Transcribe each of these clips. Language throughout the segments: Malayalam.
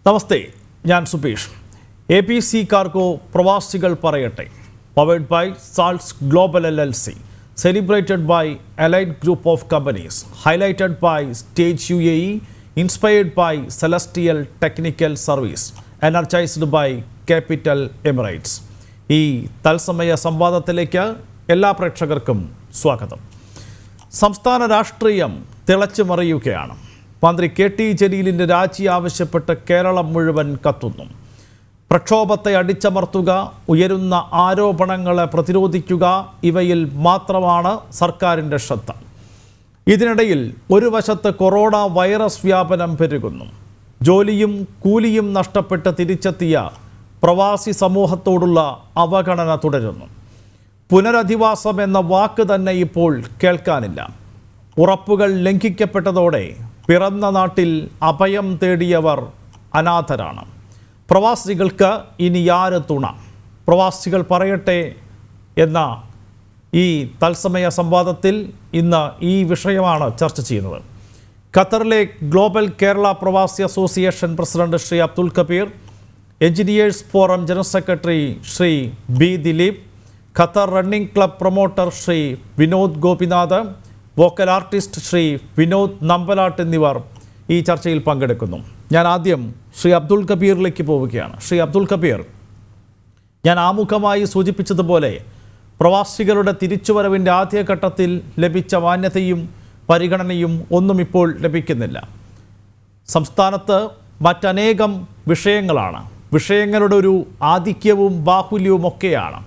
നമസ്തേ, ഞാൻ സുപേഷ്. APC കാർഗോ പ്രവാസികൾ പറയട്ടെ, powered by Salts Global LLC, celebrated by Allied Group of Companies, highlighted by stage UAE, inspired by Celestial Technical Service, energised by Capital Emirates. ഈ തത്സമയ സംവാദത്തിലേക്ക് എല്ലാ പ്രേക്ഷകർക്കും സ്വാഗതം. സംസ്ഥാന രാഷ്ട്രീയം തിളച്ചു മറിയുകയാണ്. മന്ത്രി KT ജലീലിൻ്റെ രാജി ആവശ്യപ്പെട്ട് കേരളം മുഴുവൻ കത്തുന്നു. പ്രക്ഷോഭത്തെ അടിച്ചമർത്തുക, ഉയരുന്ന ആരോപണങ്ങളെ പ്രതിരോധിക്കുക, ഇവയിൽ മാത്രമാണ് സർക്കാരിൻ്റെ ശ്രദ്ധ. ഇതിനിടയിൽ ഒരു വശത്ത് കൊറോണ വൈറസ് വ്യാപനം പെരുകുന്നു. ജോലിയും കൂലിയും നഷ്ടപ്പെട്ട് തിരിച്ചെത്തിയ പ്രവാസി സമൂഹത്തോടുള്ള അവഗണന തുടരുന്നു. പുനരധിവാസം എന്ന വാക്ക് തന്നെ ഇപ്പോൾ കേൾക്കാനില്ല. ഉറപ്പുകൾ ലംഘിക്കപ്പെട്ടതോടെ പിറന്ന നാട്ടിൽ അഭയം തേടിയവർ അനാഥരാണ്. പ്രവാസികൾക്ക് ഇനി ആര് തുണ? പ്രവാസികൾ പറയട്ടെ എന്ന ഈ തത്സമയ സംവാദത്തിൽ ഇന്ന് ഈ വിഷയമാണ് ചർച്ച ചെയ്യുന്നത്. ഖത്തറിലെ global Kerala Pravasi association president Shri Abdul Kabeer, engineers forum general secretary Shri B. Dileep, Qatar running club promoter Shri Vinod Gopinath, vocal artist Shri Vinod Nambalat എന്നിവർ ഈ ചർച്ചയിൽ പങ്കെടുക്കുന്നു. ഞാൻ ആദ്യം ശ്രീ അബ്ദുൽ കബീറിലേക്ക് പോവുകയാണ്. ശ്രീ അബ്ദുൽ കബീർ, ഞാൻ ആമുഖമായി സൂചിപ്പിച്ചതുപോലെ പ്രവാസികളുടെ തിരിച്ചുവരവിൻ്റെ ആദ്യഘട്ടത്തിൽ ലഭിച്ച മാന്യതയും പരിഗണനയും ഒന്നും ഇപ്പോൾ ലഭിക്കുന്നില്ല. സംസ്ഥാനത്ത് മറ്റനേകം വിഷയങ്ങളാണ്. വിഷയങ്ങളുടെ ഒരു ആധിക്യവും ബാഹുല്യവും ഒക്കെയാണ്.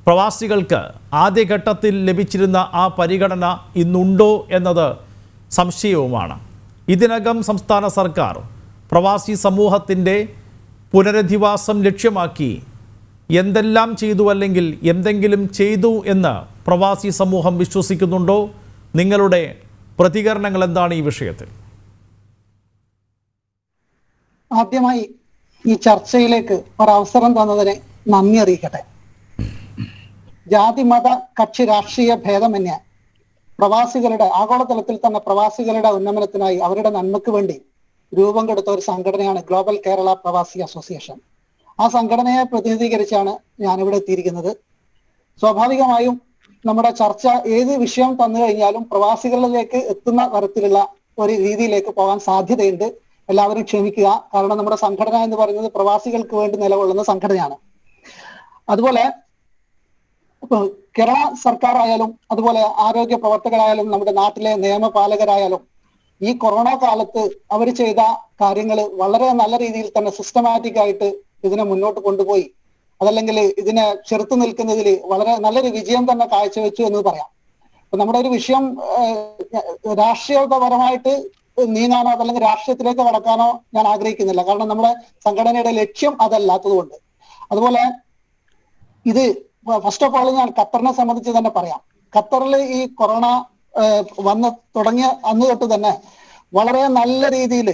പ്രവാസികൾക്ക് ആദ്യഘട്ടത്തിൽ ലഭിച്ചിരുന്ന ആ പരിഗണന ഇന്നുണ്ടോ എന്നത് സംശയവുമാണ്. ഇതിനകം സംസ്ഥാന സർക്കാർ പ്രവാസി സമൂഹത്തിൻ്റെ പുനരധിവാസം ലക്ഷ്യമാക്കി എന്തെല്ലാം ചെയ്തു, അല്ലെങ്കിൽ എന്തെങ്കിലും ചെയ്തു എന്ന് പ്രവാസി സമൂഹം വിശ്വസിക്കുന്നുണ്ടോ? നിങ്ങളുടെ പ്രതികരണങ്ങൾ എന്താണ് ഈ വിഷയത്തിൽ? ആദ്യമായി ഈ ചർച്ചയിലേക്ക് ഒരവസരം തന്നതിന് നന്ദി അറിയിക്കട്ടെ. ജാതി മത കക്ഷി രാഷ്ട്രീയ ഭേദമന്യേ പ്രവാസികളുടെ ആഗോളതലത്തിൽ തന്നെ പ്രവാസികളുടെ ഉന്നമനത്തിനായി അവരുടെ നന്മയ്ക്ക് വേണ്ടി രൂപം കൊടുത്ത ഒരു സംഘടനയാണ് ഗ്ലോബൽ കേരള പ്രവാസി അസോസിയേഷൻ. ആ സംഘടനയെ പ്രതിനിധീകരിച്ചാണ് ഞാനിവിടെ എത്തിയിരിക്കുന്നത്. സ്വാഭാവികമായും നമ്മുടെ ചർച്ച ഏത് വിഷയം തന്നു കഴിഞ്ഞാലും പ്രവാസികളിലേക്ക് എത്തുന്ന തരത്തിലുള്ള ഒരു രീതിയിലേക്ക് പോകാൻ സാധ്യതയുണ്ട്. എല്ലാവരും ക്ഷമിക്കുക. കാരണം നമ്മുടെ സംഘടന എന്ന് പറയുന്നത് പ്രവാസികൾക്ക് വേണ്ടി നിലകൊള്ളുന്ന സംഘടനയാണ്. അതുപോലെ കേരള സർക്കാർ ആയാലും അതുപോലെ ആരോഗ്യ പ്രവർത്തകരായാലും നമ്മുടെ നാട്ടിലെ നിയമപാലകരായാലും ഈ കൊറോണ കാലത്ത് അവർ ചെയ്ത കാര്യങ്ങൾ വളരെ നല്ല രീതിയിൽ തന്നെ സിസ്റ്റമാറ്റിക് ആയിട്ട് ഇതിനെ മുന്നോട്ട് കൊണ്ടുപോയി. അതല്ലെങ്കിൽ ഇതിനെ ചെറുത്തു നിൽക്കുന്നതിൽ വളരെ നല്ലൊരു വിജയം തന്നെ കാഴ്ചവെച്ചു എന്ന് പറയാം. അപ്പൊ നമ്മുടെ ഒരു വിഷയം രാഷ്ട്രീയപരമായിട്ട് നീങ്ങാനോ അതല്ലെങ്കിൽ രാഷ്ട്രീയത്തിലേക്ക് കടക്കാനോ ഞാൻ ആഗ്രഹിക്കുന്നില്ല. കാരണം നമ്മുടെ സംഘടനയുടെ ലക്ഷ്യം അതല്ലാത്തത് കൊണ്ട്. അതുപോലെ ഇത് ഫസ്റ്റ് ഓഫ് ഓൾ ഞാൻ ഖത്തറിനെ സംബന്ധിച്ച് തന്നെ പറയാം. ഖത്തറിൽ ഈ കൊറോണ വന്ന് തുടങ്ങിയ അന്ന് തൊട്ട് തന്നെ വളരെ നല്ല രീതിയിൽ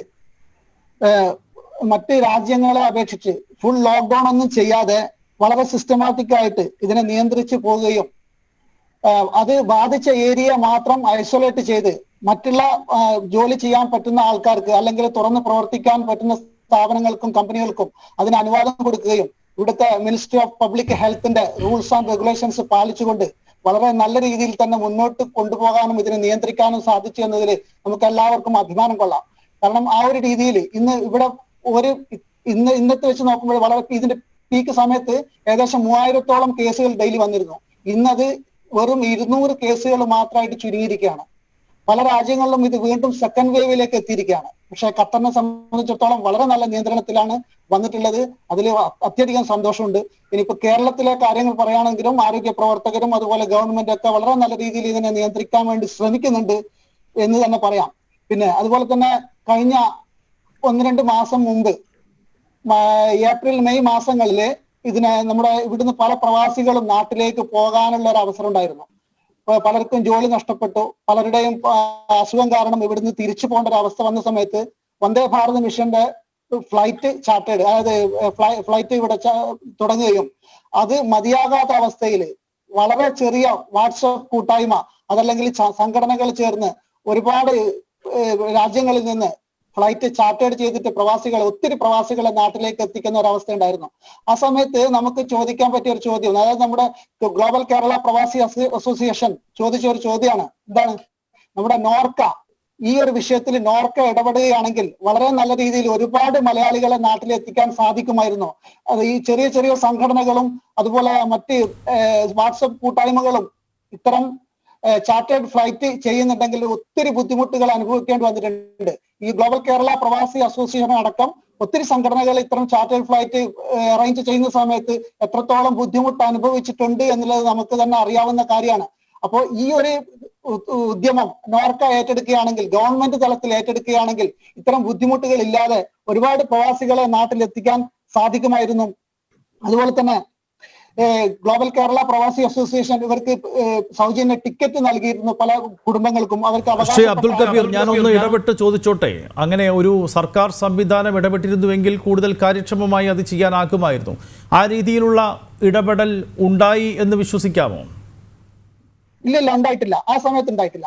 മറ്റ് രാജ്യങ്ങളെ അപേക്ഷിച്ച് ഫുൾ ലോക്ക്ഡൌൺ ഒന്നും ചെയ്യാതെ വളരെ സിസ്റ്റമാറ്റിക് ആയിട്ട് ഇതിനെ നിയന്ത്രിച്ചു പോവുകയും അത് ബാധിച്ച ഏരിയ മാത്രം ഐസൊലേറ്റ് ചെയ്ത് മറ്റുള്ള ജോലി ചെയ്യാൻ പറ്റുന്ന ആൾക്കാർക്ക് അല്ലെങ്കിൽ തുറന്ന് പ്രവർത്തിക്കാൻ പറ്റുന്ന സ്ഥാപനങ്ങൾക്കും കമ്പനികൾക്കും അതിന് അനുവാദം കൊടുക്കുകയും ഇവിടുത്തെ മിനിസ്ട്രി ഓഫ് പബ്ലിക് ഹെൽത്തിന്റെ റൂൾസ് ആൻഡ് റെഗുലേഷൻസ് പാലിച്ചുകൊണ്ട് വളരെ നല്ല രീതിയിൽ തന്നെ മുന്നോട്ട് കൊണ്ടുപോകാനും ഇതിനെ നിയന്ത്രിക്കാനും സാധിച്ചു എന്നതിൽ നമുക്ക് എല്ലാവർക്കും അഭിമാനം കൊള്ളാം. കാരണം ആ ഒരു രീതിയിൽ ഇന്നത്തെ വെച്ച് നോക്കുമ്പോൾ വളരെ ഇതിന്റെ പീക്ക് സമയത്ത് ഏകദേശം 3000-ഓളം കേസുകൾ ഡെയിലി വന്നിരുന്നു. ഇന്നത് വെറും 200 കേസുകൾ മാത്രമായിട്ട് ചുരുങ്ങിയിരിക്കുകയാണ്. പല രാജ്യങ്ങളിലും ഇത് വീണ്ടും സെക്കൻഡ് വേവിലേക്ക് എത്തിയിരിക്കുകയാണ്. പക്ഷെ ഖത്തറിനെ സംബന്ധിച്ചിടത്തോളം വളരെ നല്ല നിയന്ത്രണത്തിലാണ് വന്നിട്ടുള്ളത്. അതിൽ അത്യധികം സന്തോഷമുണ്ട്. ഇനിയിപ്പോ കേരളത്തിലെ കാര്യങ്ങൾ പറയുകയാണെങ്കിലും ആരോഗ്യ പ്രവർത്തകരും അതുപോലെ ഗവൺമെന്റ് ഒക്കെ വളരെ നല്ല രീതിയിൽ ഇതിനെ നിയന്ത്രിക്കാൻ വേണ്ടി ശ്രമിക്കുന്നുണ്ട് എന്ന് തന്നെ പറയാം. പിന്നെ അതുപോലെ തന്നെ കഴിഞ്ഞ 1-2 മാസം മുമ്പ് ഏപ്രിൽ മെയ് മാസങ്ങളില് നമ്മുടെ ഇവിടുന്ന് പല പ്രവാസികളും നാട്ടിലേക്ക് പോകാനുള്ള ഒരു അവസരം ഉണ്ടായിരുന്നു. പലർക്കും ജോലി നഷ്ടപ്പെട്ടു. പലരുടെയും അസുഖം കാരണം ഇവിടുന്ന് തിരിച്ചു പോകേണ്ട ഒരു അവസ്ഥ വന്ന സമയത്ത് വന്ദേ ഭാരത് മിഷന്റെ ഫ്ലൈറ്റ് ചാർട്ടേഡ്, അതായത് ഫ്ലൈറ്റ് ഇവിടെ തുടങ്ങുകയും അത് മതിയാകാത്ത അവസ്ഥയിൽ വളരെ ചെറിയ വാട്സപ്പ് കൂട്ടായ്മ അതല്ലെങ്കിൽ സംഘടനകൾ ചേർന്ന് ഒരുപാട് രാജ്യങ്ങളിൽ നിന്ന് ഫ്ലൈറ്റ് ചാർട്ടേഡ് ചെയ്തിട്ട് ഒത്തിരി പ്രവാസികളെ നാട്ടിലേക്ക് എത്തിക്കുന്ന ഒരു അവസ്ഥ ഉണ്ടായിരുന്നു. ആ സമയത്ത് നമുക്ക് ചോദിക്കാൻ പറ്റിയ ഒരു ചോദ്യം, അതായത് നമ്മുടെ ഗ്ലോബൽ കേരള പ്രവാസി അസോസിയേഷൻ ചോദിച്ച ഒരു ചോദ്യമാണ്, എന്താണ് നമ്മുടെ നോർക്ക ഈ ഒരു വിഷയത്തിൽ നോർക്ക ഇടപെടുകയാണെങ്കിൽ വളരെ നല്ല രീതിയിൽ ഒരുപാട് മലയാളികളെ നാട്ടിലെത്തിക്കാൻ സാധിക്കുമായിരുന്നു. അത് ഈ ചെറിയ ചെറിയ സംഘടനകളും അതുപോലെ മറ്റ് വാട്സപ്പ് കൂട്ടായ്മകളും ഇത്തരം ചാർട്ടേഡ് ഫ്ലൈറ്റ് ചെയ്യുന്നുണ്ടെങ്കിൽ ഒത്തിരി ബുദ്ധിമുട്ടുകൾ അനുഭവിക്കേണ്ടി വന്നിട്ടുണ്ട്. ഈ ഗ്ലോബൽ കേരള പ്രവാസി അസോസിയേഷൻ അടക്കം ഒത്തിരി സംഘടനകൾ ഇത്തരം ചാർട്ടേഡ് ഫ്ലൈറ്റ് അറേഞ്ച് ചെയ്യുന്ന സമയത്ത് എത്രത്തോളം ബുദ്ധിമുട്ട് അനുഭവിച്ചിട്ടുണ്ട് എന്നുള്ളത് നമുക്ക് തന്നെ അറിയാവുന്ന കാര്യമാണ്. അപ്പോൾ ഈ ഒരു ഉദ്യമം നോർക്ക ഏറ്റെടുക്കുകയാണെങ്കിൽ, ഗവൺമെന്റ് തലത്തിൽ ഏറ്റെടുക്കുകയാണെങ്കിൽ ഇത്തരം ബുദ്ധിമുട്ടുകൾ ഇല്ലാതെ ഒരുപാട് പ്രവാസികളെ നാട്ടിലെത്തിക്കാൻ സാധിക്കുമായിരുന്നു. അതുപോലെ തന്നെ ഗ്ലോബൽ കേരള പ്രവാസി അസോസിയേഷൻ ഇവർക്ക് സൗജന്യ ടിക്കറ്റ് നൽകിയിരുന്നു പല കുടുംബങ്ങൾക്കും. അവർക്ക് ശ്രീ അബ്ദുൽ കബീർ, ഞാനൊന്ന് ഇടപെട്ട് ചോദിച്ചോട്ടെ, അങ്ങനെ ഒരു സർക്കാർ സംവിധാനം ഇടപെട്ടിരുന്നുവെങ്കിൽ കൂടുതൽ കാര്യക്ഷമമായി അത് ചെയ്യാനാകുമായിരുന്നു. ആ രീതിയിലുള്ള ഇടപെടൽ ഉണ്ടായി എന്ന് വിശ്വസിക്കാമോ? ഇല്ല, ഉണ്ടായിട്ടില്ല. ആ സമയത്ത് ഉണ്ടായിട്ടില്ല.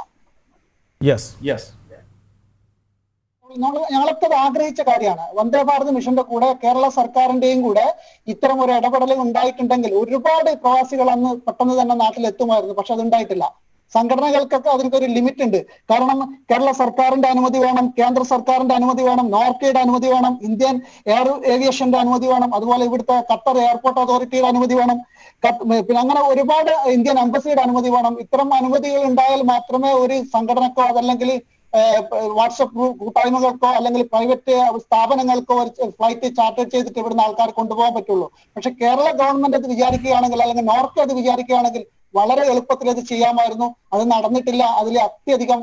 ഞങ്ങളൊക്കെ ആഗ്രഹിച്ച കാര്യമാണ്. വന്ദേ ഭാരത് മിഷന്റെ കൂടെ കേരള സർക്കാരിന്റെയും കൂടെ ഇത്തരം ഒരു ഇടപെടൽ ഉണ്ടായിട്ടുണ്ടെങ്കിൽ ഒരുപാട് പ്രവാസികൾ അന്ന് പെട്ടെന്ന് തന്നെ നാട്ടിലെത്തുമായിരുന്നു. പക്ഷെ അത് ഉണ്ടായിട്ടില്ല. സംഘടനകൾക്കൊക്കെ അതിനൊരു ലിമിറ്റ് ഉണ്ട്. കാരണം കേരള സർക്കാരിന്റെ അനുമതി വേണം, കേന്ദ്ര സർക്കാരിന്റെ അനുമതി വേണം, നോർക്കയുടെ അനുമതി വേണം, ഇന്ത്യൻ എയർ ഏവിയേഷന്റെ അനുമതി വേണം, അതുപോലെ ഇവിടുത്തെ ഖത്തർ എയർപോർട്ട് അതോറിറ്റിയുടെ അനുമതി വേണം, പിന്നെ അങ്ങനെ ഒരുപാട് ഇന്ത്യൻ എംബസിയുടെ അനുമതി വേണം. ഇത്തരം അനുമതികൾ ഉണ്ടായാൽ മാത്രമേ ഒരു സംഘടനക്കോ അതല്ലെങ്കിൽ വാട്സപ്പ് കൂട്ടായ്മകൾക്കോ അല്ലെങ്കിൽ പ്രൈവറ്റ് സ്ഥാപനങ്ങൾക്കോ ഒരു ഫ്ലൈറ്റ് ചാർട്ടർ ചെയ്തിട്ട് ഇവിടുന്ന് ആൾക്കാർ കൊണ്ടുപോകാൻ പറ്റുള്ളൂ. പക്ഷെ കേരള ഗവൺമെന്റ് അത് വിചാരിക്കുകയാണെങ്കിൽ അല്ലെങ്കിൽ നോർക്ക അത് വിചാരിക്കുകയാണെങ്കിൽ വളരെ എളുപ്പത്തിൽ അത് ചെയ്യാമായിരുന്നു. അത് നടന്നിട്ടില്ല. അതിൽ അത്യധികം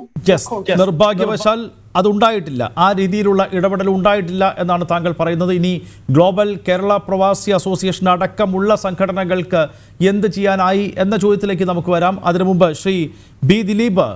നിർഭാഗ്യവശാൽ അതുണ്ടായിട്ടില്ല, ആ രീതിയിലുള്ള ഇടപെടൽ ഉണ്ടായിട്ടില്ല എന്നാണ് താങ്കൾ പറയുന്നത്. ഇനി ഗ്ലോബൽ കേരള പ്രവാസി അസോസിയേഷൻ അടക്കമുള്ള സംഘടനകൾക്ക് എന്ത് ചെയ്യാനായി എന്ന ചോദ്യത്തിലേക്ക് നമുക്ക് വരാം. അതിനു മുമ്പ് ശ്രീ ബി ദിലീപ്,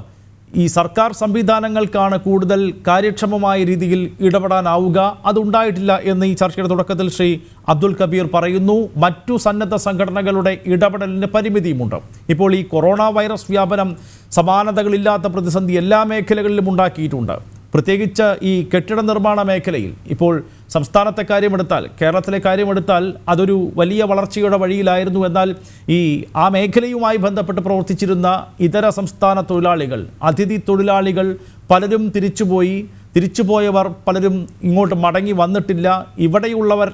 ഈ സർക്കാർ സംവിധാനങ്ങൾക്കാണ് കൂടുതൽ കാര്യക്ഷമമായ രീതിയിൽ ഇടപെടാനാവുക, അതുണ്ടായിട്ടില്ല എന്ന് ഈ ചർച്ചയുടെ തുടക്കത്തിൽ ശ്രീ അബ്ദുൽ കബീർ പറയുന്നു. മറ്റു സന്നദ്ധ സംഘടനകളുടെ ഇടപെടലിന് പരിമിതിയുമുണ്ട്. ഇപ്പോൾ ഈ കൊറോണ വൈറസ് വ്യാപനം സമാനതകളില്ലാത്ത പ്രതിസന്ധി എല്ലാ മേഖലകളിലും ഉണ്ടാക്കിയിട്ടുണ്ട്. പ്രത്യേകിച്ച് ഈ കെട്ടിട നിർമ്മാണ മേഖലയിൽ ഇപ്പോൾ സംസ്ഥാനത്തെ കാര്യമെടുത്താൽ, കേരളത്തിലെ കാര്യമെടുത്താൽ അതൊരു വലിയ വളർച്ചയുടെ വഴിയിലായിരുന്നു. എന്നാൽ ആ മേഖലയുമായി ബന്ധപ്പെട്ട് പ്രവർത്തിച്ചിരുന്ന ഇതര സംസ്ഥാന തൊഴിലാളികൾ, അതിഥി തൊഴിലാളികൾ പലരും തിരിച്ചുപോയവർ പലരും ഇങ്ങോട്ട് മടങ്ങി വന്നിട്ടില്ല. ഇവിടെയുള്ളവർ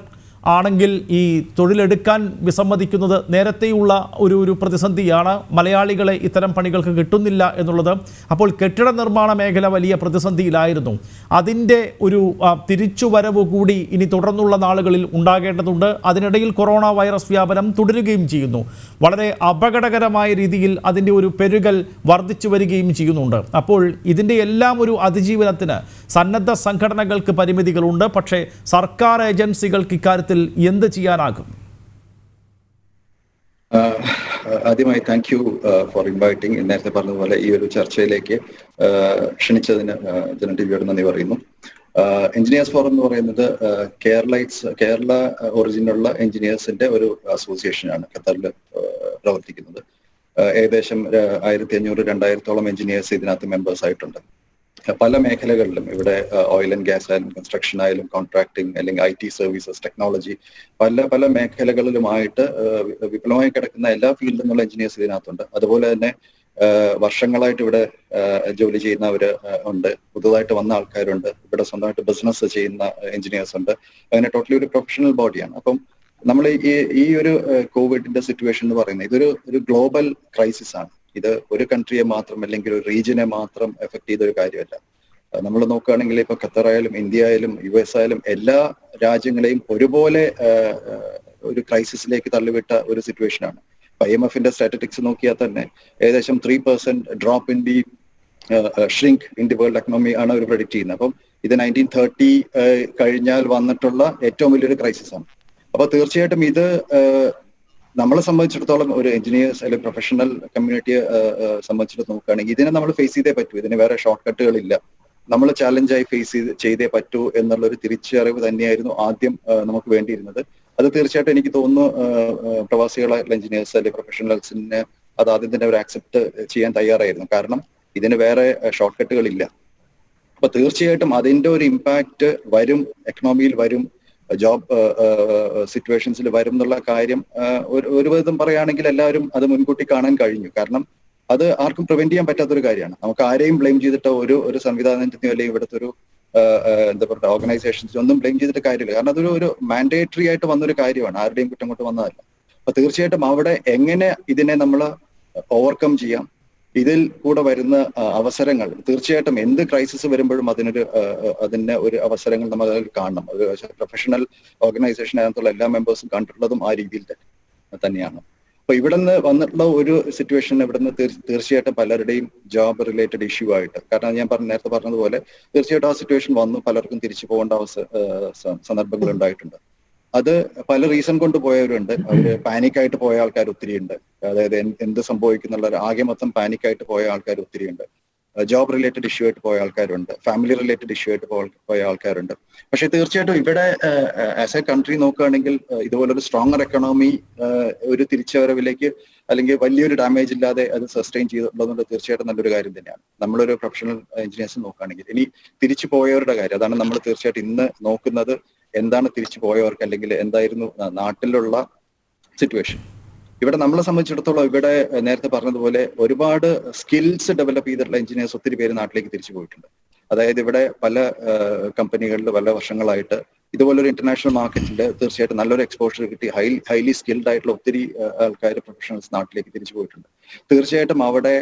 ആണെങ്കിൽ ഈ തൊഴിലെടുക്കാൻ വിസമ്മതിക്കുന്നത് നേരത്തെയുള്ള ഒരു പ്രതിസന്ധിയാണ്. മലയാളികളെ ഇത്തരം പണികൾക്ക് കിട്ടുന്നില്ല എന്നുള്ളത്. അപ്പോൾ കെട്ടിട നിർമ്മാണ മേഖല വലിയ പ്രതിസന്ധിയിലായിരുന്നു. അതിൻ്റെ ഒരു തിരിച്ചുവരവ് കൂടി ഇനി തുടർന്നുള്ള നാളുകളിൽ ഉണ്ടാകേണ്ടതുണ്ട്. അതിനിടയിൽ കൊറോണ വൈറസ് വ്യാപനം തുടരുകയും ചെയ്യുന്നു. വളരെ അപകടകരമായ രീതിയിൽ അതിൻ്റെ ഒരു പെരുകൽ വർദ്ധിച്ചു വരികയും ചെയ്യുന്നുണ്ട്. അപ്പോൾ ഇതിൻ്റെ എല്ലാം ഒരു അതിജീവനത്തിന് സന്നദ്ധ സംഘടനകൾക്ക് പരിമിതികളുണ്ട്. പക്ഷേ സർക്കാർ ഏജൻസികൾക്ക് ഇക്കാര്യത്തിൽ എന്ത് ചെയ്യാനാകും? ആദ്യമായി താങ്ക് യു ഫോർ ഇൻവൈറ്റിംഗ്. നേരത്തെ പറഞ്ഞതുപോലെ ഈ ഒരു ചർച്ചയിലേക്ക് ക്ഷണിച്ചതിന് ജനൻ ടിവിയോട് നന്ദി പറയുന്നു. എഞ്ചിനീയേഴ്സ് ഫോറം എന്ന് പറയുന്നത് കേരള ഒറിജിനുള്ള എഞ്ചിനീയേഴ്സിന്റെ ഒരു അസോസിയേഷനാണ് ഖത്തറിൽ പ്രവർത്തിക്കുന്നത്. ഏകദേശം 1500-2000 എഞ്ചിനീയേഴ്സ് ഇതിനകത്ത് മെമ്പേഴ്സ് ആയിട്ടുണ്ട്. പല മേഖലകളിലും ഇവിടെ ഓയിൽ ആൻഡ് ഗ്യാസ് ആയാലും കൺസ്ട്രക്ഷൻ ആയാലും കോൺട്രാക്ടിങ് അല്ലെങ്കിൽ IT സർവീസസ്, ടെക്നോളജി, പല മേഖലകളിലുമായിട്ട് വിപുലമായി കിടക്കുന്ന എല്ലാ ഫീൽഡിൽ നിന്നുള്ള എഞ്ചിനീയേഴ്സ് ഇതിനകത്തുണ്ട്. അതുപോലെ തന്നെ വർഷങ്ങളായിട്ട് ഇവിടെ ജോലി ചെയ്യുന്നവര് ഉണ്ട്, പുതുതായിട്ട് വന്ന ആൾക്കാരുണ്ട്, ഇവിടെ സ്വന്തമായിട്ട് ബിസിനസ് ചെയ്യുന്ന എഞ്ചിനീയേഴ്സ് ഉണ്ട്. അങ്ങനെ ടോട്ടലി ഒരു പ്രൊഫഷണൽ ബോഡിയാണ്. അപ്പം നമ്മൾ ഈ ഒരു കോവിഡിന്റെ സിറ്റുവേഷൻ എന്ന് പറയുന്നത് ഇതൊരു ഗ്ലോബൽ ക്രൈസിസ് ആണ്. ഇത് ഒരു കൺട്രിയെ മാത്രം അല്ലെങ്കിൽ ഒരു റീജിയനെ മാത്രം എഫക്ട് ചെയ്ത ഒരു കാര്യമല്ല. നമ്മൾ നോക്കുകയാണെങ്കിൽ ഇപ്പൊ ഖത്തർ ആയാലും ഇന്ത്യ ആയാലും US ആയാലും എല്ലാ രാജ്യങ്ങളെയും ഒരുപോലെ ഒരു ക്രൈസിസിലേക്ക് തള്ളിവിട്ട ഒരു സിറ്റുവേഷനാണ്. IMFന്റെ സ്റ്റാറ്റിസ്റ്റിക്സ് നോക്കിയാൽ തന്നെ ഏകദേശം 3% drop in the shrink in the world economy ആണ് അവർ പ്രെഡിക്റ്റ് ചെയ്യുന്നത്. അപ്പം ഇത് 1930 കഴിഞ്ഞാൽ വന്നിട്ടുള്ള ഏറ്റവും വലിയൊരു ക്രൈസിസ് ആണ്. അപ്പൊ തീർച്ചയായിട്ടും ഇത് നമ്മളെ സംബന്ധിച്ചിടത്തോളം ഒരു എഞ്ചിനീയേഴ്സ് അല്ലെങ്കിൽ പ്രൊഫഷണൽ കമ്മ്യൂണിറ്റിയെ സംബന്ധിച്ചിടത്തോളം നോക്കുകയാണെങ്കിൽ ഇതിനെ നമ്മൾ ഫേസ് ചെയ്തേ പറ്റൂ. ഇതിന് വേറെ ഷോർട്ട് കട്ടുകളില്ല. നമ്മൾ ചാലഞ്ചായി ഫേസ് ചെയ്തേ പറ്റൂ എന്നുള്ളൊരു തിരിച്ചറിവ് തന്നെയായിരുന്നു ആദ്യം നമുക്ക് വേണ്ടിയിരുന്നത്. അത് തീർച്ചയായിട്ടും എനിക്ക് തോന്നുന്നു പ്രവാസികളായിട്ടുള്ള എഞ്ചിനീയേഴ്സ് അല്ലെങ്കിൽ പ്രൊഫഷണൽസിന് അത് ആദ്യം തന്നെ ഒരു ആക്സെപ്റ്റ് ചെയ്യാൻ തയ്യാറായിരുന്നു. കാരണം ഇതിന് വേറെ ഷോർട്ട് കട്ടുകളില്ല. അപ്പൊ തീർച്ചയായിട്ടും അതിന്റെ ഒരു ഇമ്പാക്ട് വരും, എക്കണോമിയിൽ വരും, ജോബ് സിറ്റുവേഷൻസിൽ വരും എന്നുള്ള കാര്യം ഒരു വിധം പറയുകയാണെങ്കിൽ എല്ലാവരും അത് മുൻകൂട്ടി കാണാൻ കഴിഞ്ഞു. കാരണം അത് ആർക്കും പ്രിവെന്റ് ചെയ്യാൻ പറ്റാത്തൊരു കാര്യമാണ്. നമുക്ക് ആരെയും ബ്ലെയിം ചെയ്തിട്ട് ഒരു സംവിധാനത്തിനെയോ അല്ലെങ്കിൽ ഇവിടുത്തെ ഒരു എന്താ പറയുക ഓർഗനൈസേഷൻസ് ഒന്നും ബ്ലെയിം ചെയ്തിട്ട് കാര്യമില്ല. കാരണം അതൊരു മാൻഡേറ്ററി ആയിട്ട് വന്നൊരു കാര്യമാണ്, ആരുടെയും കുറ്റം കൊണ്ട് വന്നതല്ല. അപ്പൊ തീർച്ചയായിട്ടും അവിടെ എങ്ങനെ ഇതിനെ നമ്മൾ ഓവർകം ചെയ്യാം, ഇതിൽ കൂടെ വരുന്ന അവസരങ്ങൾ, തീർച്ചയായിട്ടും എന്ത് ക്രൈസിസ് വരുമ്പോഴും അതിന് ഒരു അവസരങ്ങൾ നമ്മൾ അതിൽ കാണണം. ഒരു പ്രൊഫഷണൽ ഓർഗനൈസേഷൻ അതിനകത്തുള്ള എല്ലാ മെമ്പേഴ്സും കണ്ടിട്ടുള്ളതും ആ രീതിയിൽ തന്നെയാണ്. അപ്പൊ ഇവിടെ നിന്ന് വന്നിട്ടുള്ള ഒരു സിറ്റുവേഷൻ ഇവിടുന്ന് തീർച്ചയായിട്ടും പലരുടെയും ജോബ് റിലേറ്റഡ് ഇഷ്യൂ ആയിട്ട്, കാരണം ഞാൻ നേരത്തെ പറഞ്ഞതുപോലെ തീർച്ചയായിട്ടും ആ സിറ്റുവേഷൻ വന്നു, പലർക്കും തിരിച്ചു പോകേണ്ട സന്ദർഭങ്ങൾ ഉണ്ടായിട്ടുണ്ട്. അത് പല റീസൺ കൊണ്ട് പോയവരുണ്ട്. അവര് പാനിക്കായിട്ട് പോയ ആൾക്കാർ ഒത്തിരി ഉണ്ട്. അതായത് എന്ത് സംഭവിക്കുന്നുള്ള ആകെ മൊത്തം പാനിക്കായിട്ട് പോയ ആൾക്കാർ ഒത്തിരി ഉണ്ട്. ജോബ് റിലേറ്റഡ് ഇഷ്യൂ ആയിട്ട് പോയ ആൾക്കാരുണ്ട്, ഫാമിലി റിലേറ്റഡ് ഇഷ്യൂ ആയിട്ട് പോയ ആൾക്കാരുണ്ട്. പക്ഷെ തീർച്ചയായിട്ടും ഇവിടെ ആസ് എ കൺട്രി നോക്കുകയാണെങ്കിൽ ഇതുപോലൊരു സ്ട്രോങ്ങർ എക്കണോമി ഒരു തിരിച്ചുവരവിലേക്ക് അല്ലെങ്കിൽ വലിയൊരു ഡാമേജ് ഇല്ലാതെ അത് സസ്റ്റെയിൻ ചെയ്തിട്ടുള്ളത് തീർച്ചയായിട്ടും നല്ലൊരു കാര്യം തന്നെയാണ്. നമ്മളൊരു പ്രൊഫഷണൽ എഞ്ചിനീയേഴ്സ് നോക്കുകയാണെങ്കിൽ ഇനി തിരിച്ചു പോയവരുടെ കാര്യം, അതാണ് നമ്മൾ തീർച്ചയായിട്ടും ഇന്ന് നോക്കുന്നത്. എന്താണ് തിരിച്ചു പോയവർക്ക്, അല്ലെങ്കിൽ എന്തായിരുന്നു നാട്ടിലുള്ള സിറ്റുവേഷൻ. ഇവിടെ നമ്മളെ സംബന്ധിച്ചിടത്തോളം ഇവിടെ നേരത്തെ പറഞ്ഞതുപോലെ ഒരുപാട് സ്കിൽസ് ഡെവലപ്പ് ചെയ്തിട്ടുള്ള എഞ്ചിനീയേഴ്സ് ഒത്തിരി പേര് നാട്ടിലേക്ക് തിരിച്ചു പോയിട്ടുണ്ട്. അതായത് ഇവിടെ പല കമ്പനികളിൽ പല വർഷങ്ങളായിട്ട് ഇതുപോലൊരു ഇന്റർനാഷണൽ മാർക്കറ്റിൽ തീർച്ചയായിട്ടും നല്ലൊരു എക്സ്പോഷർ കിട്ടി ഹൈലി സ്കിൽഡ് ആയിട്ടുള്ള ഒത്തിരി ആൾക്കാർ പ്രൊഫഷണൽസ് നാട്ടിലേക്ക് തിരിച്ചു പോയിട്ടുണ്ട്. തീർച്ചയായിട്ടും അവിടെ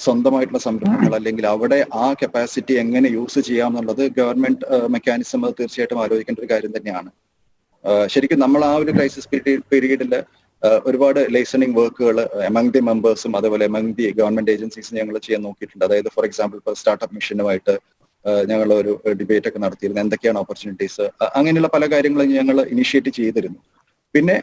സ്വന്തമായിട്ടുള്ള സംരംഭങ്ങൾ അല്ലെങ്കിൽ അവിടെ ആ കപ്പാസിറ്റി എങ്ങനെ യൂസ് ചെയ്യാം എന്നുള്ളത് ഗവൺമെന്റ് മെക്കാനിസം അത് തീർച്ചയായിട്ടും ആലോചിക്കേണ്ട ഒരു കാര്യം തന്നെയാണ്. ശരിക്കും നമ്മൾ ആ ഒരു ക്രൈസിസ് പീരീഡിൽ ഒരുപാട് ലൈസണിങ് വർക്കുകൾ എമംഗ് ദി മെമ്പേഴ്സും അതേപോലെ എമംഗ് ദി ഗവൺമെന്റ് ഏജൻസീസും ഞങ്ങൾ ചെയ്യാൻ നോക്കിയിട്ടുണ്ട്. അതായത് ഫോർ എക്സാമ്പിൾ ഇപ്പോൾ സ്റ്റാർട്ടപ്പ് മിഷനുമായിട്ട് ഞങ്ങൾ ഒരു ഡിബേറ്റ് ഒക്കെ നടത്തിയിരുന്നു, എന്തൊക്കെയാണ് ഓപ്പർച്യൂണിറ്റീസ്, അങ്ങനെയുള്ള പല കാര്യങ്ങളും ഞങ്ങൾ ഇനിഷ്യേറ്റ് ചെയ്തിരുന്നു. പിന്നെ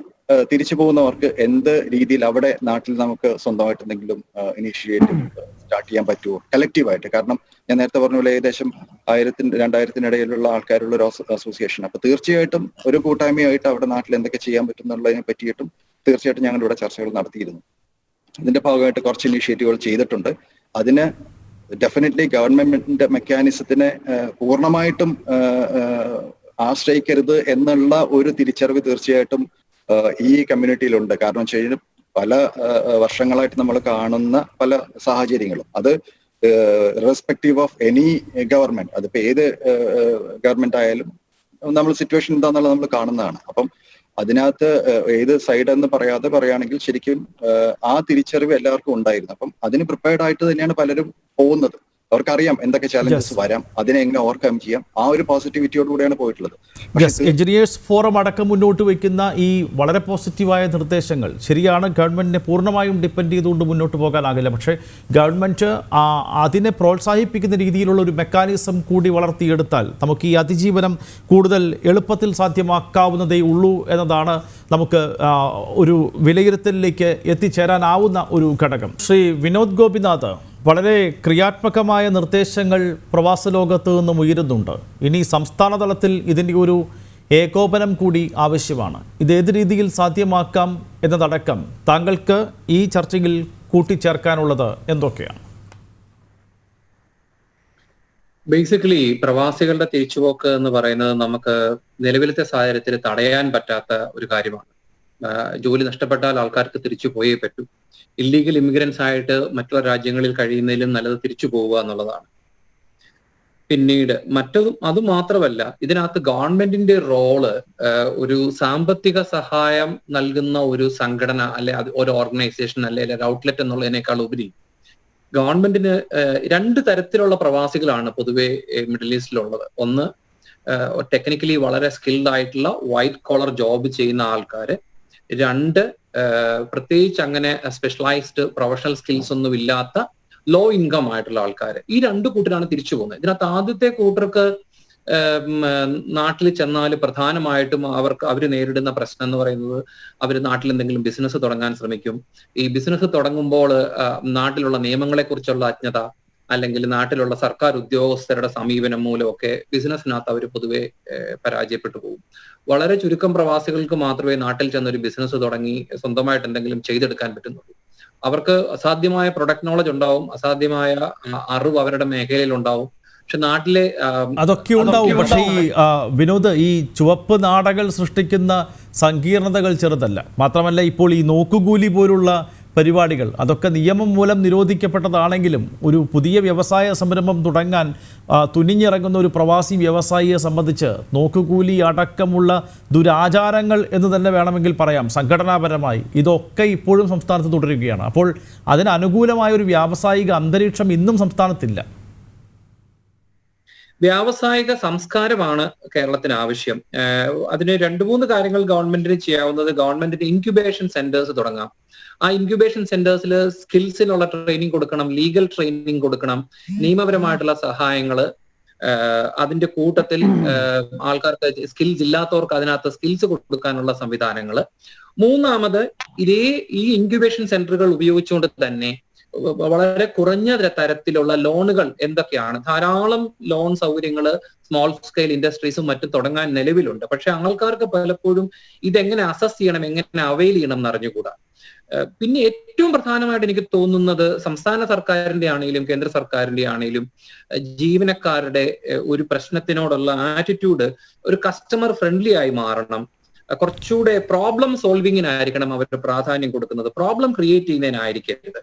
തിരിച്ചു പോകുന്നവർക്ക് എന്ത് രീതിയിൽ അവിടെ നാട്ടിൽ നമുക്ക് സ്വന്തമായിട്ട് എന്തെങ്കിലും ഇനിഷ്യേറ്റീവ് സ്റ്റാർട്ട് ചെയ്യാൻ പറ്റുമോ കളക്റ്റീവായിട്ട്. കാരണം ഞാൻ നേരത്തെ പറഞ്ഞ പോലെ ഏകദേശം 1000-2000 ഇടയിലുള്ള ആൾക്കാരുള്ള ഒരു അസോസിയേഷൻ. അപ്പൊ തീർച്ചയായിട്ടും ഒരു കൂട്ടായ്മയായിട്ട് അവിടെ നാട്ടിൽ എന്തൊക്കെ ചെയ്യാൻ പറ്റും എന്നുള്ളതിനെ പറ്റിയിട്ടും തീർച്ചയായിട്ടും ഞങ്ങൾ ഇവിടെ ചർച്ചകൾ നടത്തിയിരുന്നു. ഇതിന്റെ ഭാഗമായിട്ട് കുറച്ച് ഇനിഷ്യേറ്റീവുകൾ ചെയ്തിട്ടുണ്ട്. അതിന് ഡെഫിനറ്റ്ലി ഗവൺമെന്റിന്റെ മെക്കാനിസത്തിനെ പൂർണ്ണമായിട്ടും ആശ്രയിക്കരുത് എന്നുള്ള ഒരു തിരിച്ചറിവ് തീർച്ചയായിട്ടും ഈ കമ്മ്യൂണിറ്റിയിലുണ്ട്. കാരണം വെച്ച് കഴിഞ്ഞാൽ പല വർഷങ്ങളായിട്ട് നമ്മൾ കാണുന്ന പല സാഹചര്യങ്ങളും അത് റെസ്പെക്റ്റീവ് ഓഫ് എനി ഗവൺമെന്റ്, അതിപ്പോ ഏത് ഗവൺമെന്റ് ആയാലും നമ്മൾ സിറ്റുവേഷൻ എന്താന്നുള്ളത് നമ്മൾ കാണുന്നതാണ്. അപ്പം അതിനകത്ത് ഏത് സൈഡ് എന്ന് പറയാതെ പറയുകയാണെങ്കിൽ ശരിക്കും ആ തിരിച്ചറിവ് എല്ലാവർക്കും ഉണ്ടായിരുന്നു. അപ്പം അതിന് പ്രിപ്പയർഡ് ആയിട്ട് തന്നെയാണ് പലരും പോകുന്നത്. അവർക്കറിയാം എന്തൊക്കെ ചാലഞ്ചസ് വരാം, അതിനെ എങ്ങനെ ഓവർകം ചെയ്യാം, ആ ഒരു പോസിറ്റിവിറ്റിയോടുകൂടിയാണ് പോയിട്ടുള്ളത്. എഞ്ചിനീയേഴ്സ് ഫോറം അടക്കം മുന്നോട്ട് വയ്ക്കുന്ന ഈ വളരെ പോസിറ്റീവായ നിർദ്ദേശങ്ങൾ ശരിയാണ്. ഗവൺമെന്റിനെ പൂർണ്ണമായും ഡിപ്പെൻഡ് ചെയ്തുകൊണ്ട് മുന്നോട്ട് പോകാനാകില്ല. പക്ഷേ ഗവൺമെന്റ് അതിനെ പ്രോത്സാഹിപ്പിക്കുന്ന രീതിയിലുള്ള ഒരു മെക്കാനിസം കൂടി വളർത്തിയെടുത്താൽ നമുക്ക് ഈ അതിജീവനം കൂടുതൽ എളുപ്പത്തിൽ സാധ്യമാക്കാവുന്നതേ ഉള്ളൂ എന്നതാണ് നമുക്ക് ഒരു വിലയിരുത്തലിലേക്ക് എത്തിച്ചേരാനാവുന്ന ഒരു ഘടകം. ശ്രീ വിനോദ് ഗോപിനാഥ്, വളരെ ക്രിയാത്മകമായ നിർദ്ദേശങ്ങൾ പ്രവാസ ലോകത്ത് നിന്നും ഉയരുന്നുണ്ട്. ഇനി സംസ്ഥാന തലത്തിൽ ഇതിൻ്റെ ഒരു ഏകോപനം കൂടി ആവശ്യമാണ്. ഇതേത് രീതിയിൽ സാധ്യമാക്കാം എന്നതടക്കം താങ്കൾക്ക് ഈ ചർച്ചയിൽ കൂട്ടിച്ചേർക്കാനുള്ളത് എന്തൊക്കെയാണ്? ബേസിക്കലി പ്രവാസികളുടെ തിരിച്ചുപോക്ക് എന്ന് പറയുന്നത് നമുക്ക് നിലവിലത്തെ സാഹചര്യത്തിൽ തടയാൻ പറ്റാത്ത ഒരു കാര്യമാണ്. ജോലി നഷ്ടപ്പെട്ടാൽ ആൾക്കാർക്ക് തിരിച്ചു പോയേ പറ്റൂ. ഇല്ലീഗൽ ഇമിഗ്രൻസ് ആയിട്ട് മറ്റുള്ള രാജ്യങ്ങളിൽ കഴിയുന്നതിലും നല്ലത് തിരിച്ചു പോവുക എന്നുള്ളതാണ്. പിന്നീട് അതുമാത്രമല്ല, ഇതിനകത്ത് ഗവൺമെന്റിന്റെ റോള് ഒരു സാമ്പത്തിക സഹായം നൽകുന്ന ഒരു സംഘടന അല്ലെ ഒരു ഓർഗനൈസേഷൻ അല്ലെ ഒരു ഔട്ട്ലെറ്റ് എന്നുള്ളതിനേക്കാൾ ഉപരി ഗവൺമെന്റിന് 2 തരത്തിലുള്ള പ്രവാസികളാണ് പൊതുവെ മിഡിൽ ഈസ്റ്റിലുള്ളത്. ഒന്ന് ടെക്നിക്കലി വളരെ സ്കിൽഡ് ആയിട്ടുള്ള വൈറ്റ് കോളർ ജോബ് ചെയ്യുന്ന ആൾക്കാര്. 2 പ്രത്യേകിച്ച് അങ്ങനെ സ്പെഷ്യലൈസ്ഡ് പ്രൊഫഷണൽ സ്കിൽസ് ഒന്നും ഇല്ലാത്ത ലോ ഇൻകം ആയിട്ടുള്ള ആൾക്കാർ. ഈ 2 കൂട്ടരാണ് തിരിച്ചു പോകുന്നത്. ഇതിനകത്ത് ആദ്യത്തെ കൂട്ടർക്ക് നാട്ടിൽ ചെന്നാൽ പ്രധാനമായിട്ടും അവർ നേരിടുന്ന പ്രശ്നം എന്ന് പറയുന്നത് അവർ നാട്ടിൽ എന്തെങ്കിലും ബിസിനസ് തുടങ്ങാൻ ശ്രമിക്കും. ഈ ബിസിനസ് തുടങ്ങുമ്പോൾ നാട്ടിലുള്ള നിയമങ്ങളെ കുറിച്ചുള്ള അജ്ഞത അല്ലെങ്കിൽ നാട്ടിലുള്ള സർക്കാർ ഉദ്യോഗസ്ഥരുടെ സമീപനം മൂലമൊക്കെ ബിസിനസ്സിനകത്ത് അവർ പൊതുവെ പരാജയപ്പെട്ടു പോകും. വളരെ ചുരുക്കം പ്രവാസികൾക്ക് മാത്രമേ നാട്ടിൽ ചെന്നൊരു ബിസിനസ് തുടങ്ങി സ്വന്തമായിട്ട് എന്തെങ്കിലും ചെയ്തെടുക്കാൻ പറ്റുന്നുള്ളൂ. അവർക്ക് അസാധ്യമായ പ്രൊഡക്റ്റ് നോളജ് ഉണ്ടാവും, അസാധ്യമായ അറിവ് അവരുടെ മേഖലയിൽ ഉണ്ടാവും. പക്ഷെ നാട്ടിലെ അതൊക്കെ ഉണ്ടാവും. പക്ഷേ ഈ വിനോദ്, ഈ ചുവപ്പ് നാടകൾ സൃഷ്ടിക്കുന്ന സങ്കീർണതകൾ ചെറുതല്ല. മാത്രമല്ല, ഇപ്പോൾ ഈ നോക്കുകൂലി പോലുള്ള പരിപാടികൾ അതൊക്കെ നിയമം മൂലം നിരോധിക്കപ്പെട്ടതാണെങ്കിലും ഒരു പുതിയ വ്യവസായ സംരംഭം തുടങ്ങാൻ തുനിഞ്ഞിറങ്ങുന്ന ഒരു പ്രവാസി വ്യവസായിയെ സംബന്ധിച്ച് നോക്കുകൂലി അടക്കമുള്ള ദുരാചാരങ്ങൾ എന്ന് തന്നെ വേണമെങ്കിൽ പറയാം, സംഘടനാപരമായി ഇതൊക്കെ ഇപ്പോഴും സംസ്ഥാനത്ത് തുടരുകയാണ്. അപ്പോൾ അതിന് അനുകൂലമായ ഒരു വ്യാവസായിക അന്തരീക്ഷം ഇന്നും സംസ്ഥാനത്തില്ല. വ്യാവസായിക സംസ്കാരമാണ് കേരളത്തിന് ആവശ്യം. അതിന് 2-3 കാര്യങ്ങൾ ഗവൺമെന്റിന് ചെയ്യാവുന്നത്. ഗവൺമെന്റിന് ഇൻക്യുബേഷൻ സെന്റേഴ്സ് തുടങ്ങാം. ആ ഇൻക്യുബേഷൻ സെന്റേഴ്സിൽ സ്കിൽസിനുള്ള ട്രെയിനിങ് കൊടുക്കണം, ലീഗൽ ട്രെയിനിങ് കൊടുക്കണം, നിയമപരമായിട്ടുള്ള സഹായങ്ങൾ, അതിന്റെ കൂട്ടത്തിൽ ആൾക്കാർക്ക് സ്കിൽസ് ഇല്ലാത്തവർക്ക് അതിനകത്ത് സ്കിൽസ് കൊടുക്കാനുള്ള സംവിധാനങ്ങൾ. മൂന്നാമത് ഈ ഇൻക്യുബേഷൻ സെന്ററുകൾ ഉപയോഗിച്ചുകൊണ്ട് തന്നെ വളരെ കുറഞ്ഞ തരത്തിലുള്ള ലോണുകൾ എന്തൊക്കെയാണ്, ധാരാളം ലോൺ സൗകര്യങ്ങൾ സ്മോൾ സ്കെയിൽ ഇൻഡസ്ട്രീസും മറ്റും തുടങ്ങാൻ നിലവിലുണ്ട്. പക്ഷെ ആൾക്കാർക്ക് പലപ്പോഴും ഇതെങ്ങനെ അസസ് ചെയ്യണം, എങ്ങനെ അവെയിൽ ചെയ്യണം എന്ന് അറിഞ്ഞുകൂടാ. പിന്നെ ഏറ്റവും പ്രധാനമായിട്ട് എനിക്ക് തോന്നുന്നത് സംസ്ഥാന സർക്കാരിന്റെ ആണെങ്കിലും കേന്ദ്ര സർക്കാരിന്റെ ആണെങ്കിലും ജീവനക്കാരുടെ ഒരു പ്രശ്നത്തിനോടുള്ള ആറ്റിറ്റ്യൂഡ് ഒരു കസ്റ്റമർ ഫ്രണ്ട്ലി ആയി മാറണം. കുറച്ചുകൂടെ പ്രോബ്ലം സോൾവിങ്ങിനായിരിക്കണം അവർ പ്രാധാന്യം കൊടുക്കുന്നത്, പ്രോബ്ലം ക്രിയേറ്റ് ചെയ്യുന്നതിനായിരിക്കരുത്.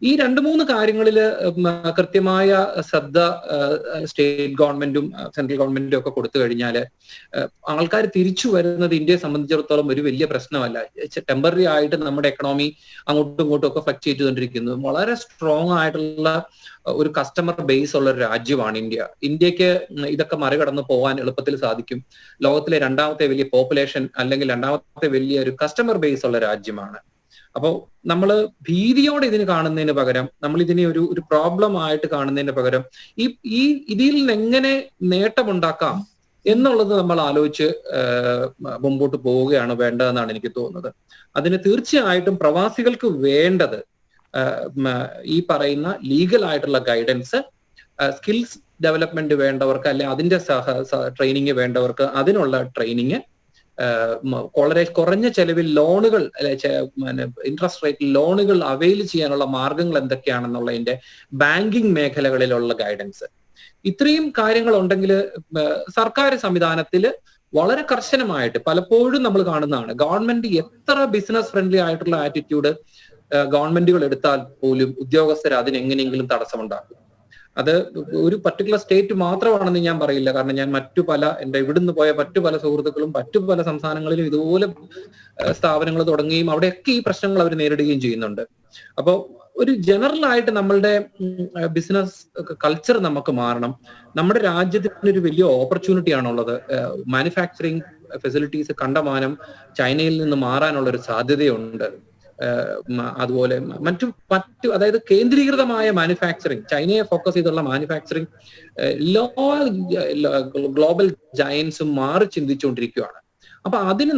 ഈ 2-3 കാര്യങ്ങളിൽ കൃത്യമായ ശ്രദ്ധ സ്റ്റേറ്റ് ഗവൺമെന്റും സെൻട്രൽ ഗവൺമെന്റും ഒക്കെ കൊടുത്തു കഴിഞ്ഞാൽ ആൾക്കാർ തിരിച്ചു വരുന്നത് ഇന്ത്യയെ സംബന്ധിച്ചിടത്തോളം ഒരു വലിയ പ്രശ്നമല്ല. ടെമ്പററി ആയിട്ട് നമ്മുടെ എക്കണോമി അങ്ങോട്ടും ഇങ്ങോട്ടും ഒക്കെ ഫ്ലക്ച്വേറ്റ് ചെയ്തുകൊണ്ടിരിക്കുന്നത്. വളരെ സ്ട്രോങ് ആയിട്ടുള്ള ഒരു കസ്റ്റമർ ബേസ് ഉള്ള ഒരു രാജ്യമാണ് ഇന്ത്യ. ഇന്ത്യക്ക് ഇതൊക്കെ മറികടന്ന് പോകാൻ എളുപ്പത്തിൽ സാധിക്കും. ലോകത്തിലെ 2ാമത്തെ വലിയ പോപ്പുലേഷൻ അല്ലെങ്കിൽ 2ാമത്തെ വലിയ ഒരു കസ്റ്റമർ ബേസ് ഉള്ള രാജ്യമാണ്. അപ്പോൾ നമ്മൾ ഭീതിയോടെ ഇതിന് കാണുന്നതിന് പകരം, നമ്മൾ ഇതിനെ ഒരു പ്രോബ്ലം ആയിട്ട് കാണുന്നതിന് പകരം ഇതിൽ നിന്ന് എങ്ങനെ നേട്ടമുണ്ടാക്കാം എന്നുള്ളത് നമ്മൾ ആലോചിച്ച് മുമ്പോട്ട് പോവുകയാണ് വേണ്ടതെന്നാണ് എനിക്ക് തോന്നുന്നത്. അതിന് തീർച്ചയായിട്ടും പ്രവാസികൾക്ക് വേണ്ടത് ഈ പറയുന്ന ലീഗൽ ആയിട്ടുള്ള ഗൈഡൻസ്, സ്കിൽസ് ഡെവലപ്മെന്റ് വേണ്ടവർക്ക് അല്ലെ അതിന്റെ ട്രെയിനിങ് വേണ്ടവർക്ക് അതിനുള്ള ട്രെയിനിങ്, വളരെ കുറഞ്ഞ ചെലവിൽ ലോണുകൾ, ഇൻട്രസ്റ്റ് റേറ്റിൽ ലോണുകൾ അവെയിൽ ചെയ്യാനുള്ള മാർഗങ്ങൾ എന്തൊക്കെയാണെന്നുള്ളതിന്റെ ബാങ്കിങ് മേഖലകളിലുള്ള ഗൈഡൻസ്, ഇത്രയും കാര്യങ്ങൾ ഉണ്ടെങ്കിൽ സർക്കാർ സംവിധാനത്തിൽ വളരെ കർശനമായിട്ട് പലപ്പോഴും നമ്മൾ കാണുന്നതാണ്. ഗവൺമെന്റ് എത്ര ബിസിനസ് ഫ്രണ്ട്ലി ആയിട്ടുള്ള ആറ്റിറ്റ്യൂഡ് ഗവൺമെന്റുകൾ എടുത്താൽ പോലും ഉദ്യോഗസ്ഥർ അതിനെങ്ങനെയെങ്കിലും തടസ്സമുണ്ടാക്കും. അത് ഒരു പർട്ടിക്കുലർ സ്റ്റേറ്റ് മാത്രമാണെന്ന് ഞാൻ പറയില്ല. കാരണം ഞാൻ എന്റെ ഇവിടുന്ന് പോയ മറ്റു പല സുഹൃത്തുക്കളും മറ്റു പല സംസ്ഥാനങ്ങളിലും ഇതുപോലെ സ്ഥാപനങ്ങൾ തുടങ്ങുകയും അവിടെയൊക്കെ ഈ പ്രശ്നങ്ങൾ അവർ നേരിടുകയും ചെയ്യുന്നുണ്ട്. അപ്പോൾ ഒരു ജനറൽ ആയിട്ട് നമ്മളുടെ ബിസിനസ് കൾച്ചർ നമുക്ക് മാറണം. നമ്മുടെ രാജ്യത്തിന് ഒരു വലിയ ഓപ്പർച്യൂണിറ്റി ആണുള്ളത്. മാനുഫാക്ചറിങ് ഫെസിലിറ്റീസ് കണ്ടമാനം ചൈനയിൽ നിന്ന് മാറാനുള്ള ഒരു സാധ്യതയുണ്ട്. അതുപോലെ മറ്റു അതായത് കേന്ദ്രീകൃതമായ മാനുഫാക്ചറിങ്, ചൈനയെ ഫോക്കസ് ചെയ്തുള്ള മാനുഫാക്ചറിങ് എല്ലാ ഗ്ലോബൽ ജയൻസും മാറി ചിന്തിച്ചുകൊണ്ടിരിക്കുകയാണ്. അപ്പൊ അതിന്